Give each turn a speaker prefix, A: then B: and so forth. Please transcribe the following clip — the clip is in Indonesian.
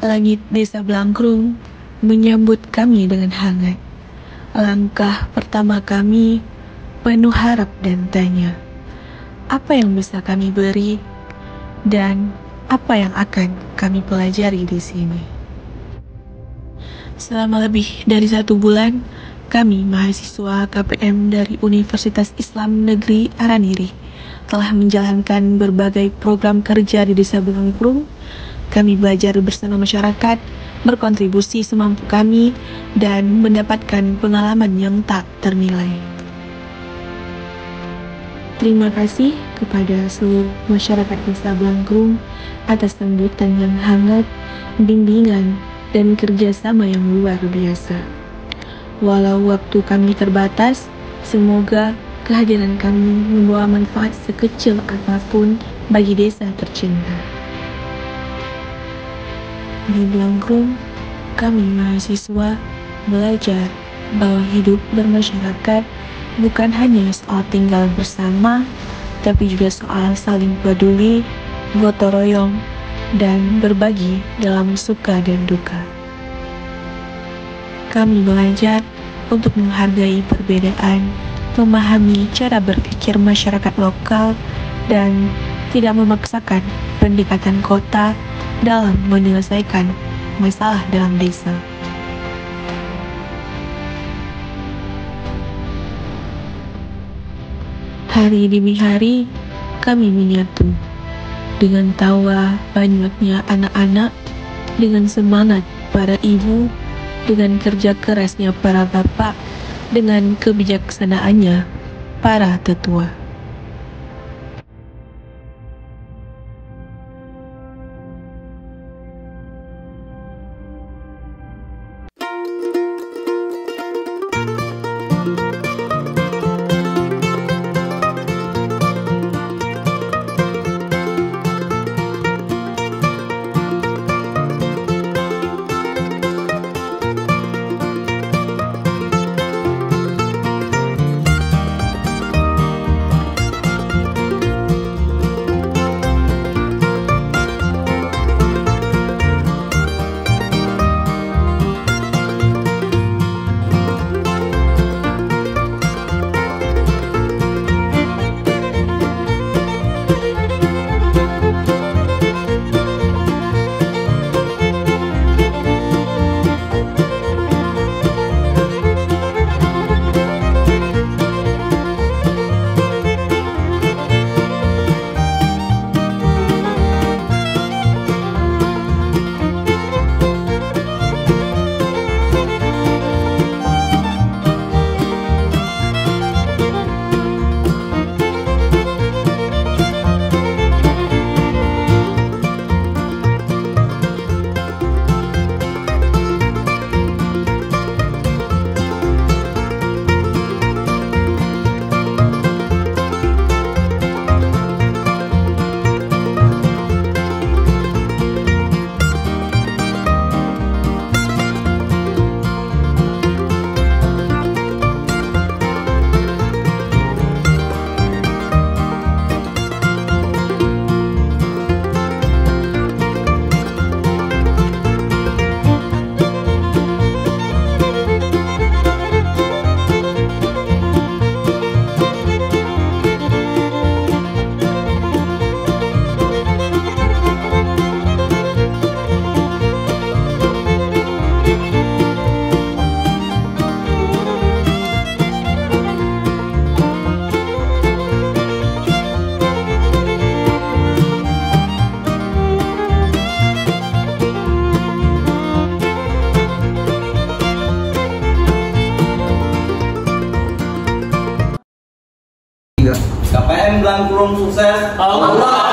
A: Langit Desa Blangkrung menyambut kami dengan hangat. Langkah pertama kami penuh harap dan tanya, apa yang bisa kami beri dan apa yang akan kami pelajari di sini. Selama lebih dari 1 bulan, kami mahasiswa KPM dari Universitas Islam Negeri Araniri telah menjalankan berbagai program kerja di Desa Blangkrung. Kami belajar bersama masyarakat, berkontribusi semampu kami, dan mendapatkan pengalaman yang tak ternilai. Terima kasih kepada seluruh masyarakat Desa Blangkrung atas sambutan yang hangat, bimbingan, dan kerjasama yang luar biasa. Walau waktu kami terbatas, semoga kehadiran kami membawa manfaat sekecil apapun bagi desa tercinta. Di Blangkrung, kami mahasiswa belajar bahwa hidup bermasyarakat bukan hanya soal tinggal bersama, tapi juga soal saling peduli, gotong royong, dan berbagi dalam suka dan duka. Kami belajar untuk menghargai perbedaan, memahami cara berpikir masyarakat lokal, dan tidak memaksakan pendekatan kota dalam menyelesaikan masalah dalam desa. Hari demi hari, kami menyatu dengan tawa banyaknya anak-anak, dengan semangat para ibu, dengan kerja kerasnya para bapak, dengan kebijaksanaannya para tetua.
B: KPM Blangkrung sukses. Allah.